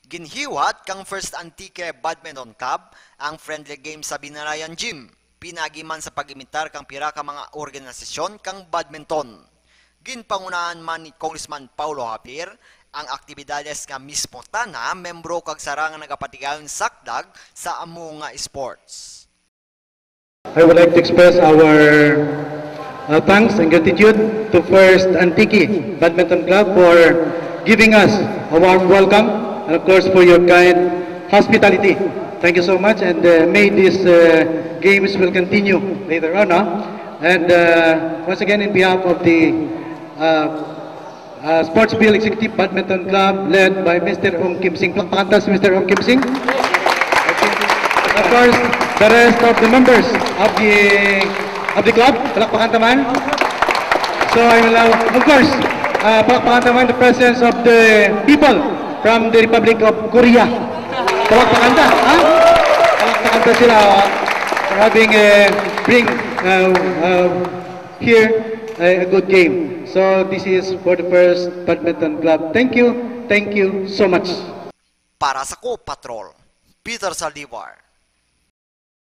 Ginhiwat kang First Antique Badminton Club ang friendly game sa Binarayan Gym. Pinagiman sa pag-imitar kang pira ka mga organisasyon kang badminton. Ginpangunahan man ni Congressman Paulo Javier ang aktibidades nga mismo tana membro kag sarang nagapatigayon sakdag sa amo nga sports. I would like to express our thanks and gratitude to First Antique Badminton Club for giving us a warm welcome and of course for your kind hospitality. Thank you so much, and may these games will continue later on. And once again, in behalf of the Sportsville Executive Badminton Club led by Mr. Ong Kim Sing. Palakpakan si Mr. Ong Kim Sing. Of course, the rest of the members of the club. Palakpakan naman. So I will of course, palakpakan naman the presence of the people from the Republic of Korea. Palakpakan ta, ha? Palakpakan ta sila for having bring here a good game. So this is for the First Badminton Club. Thank you so much. Para sa Ko Patrol, Peter Saldivar.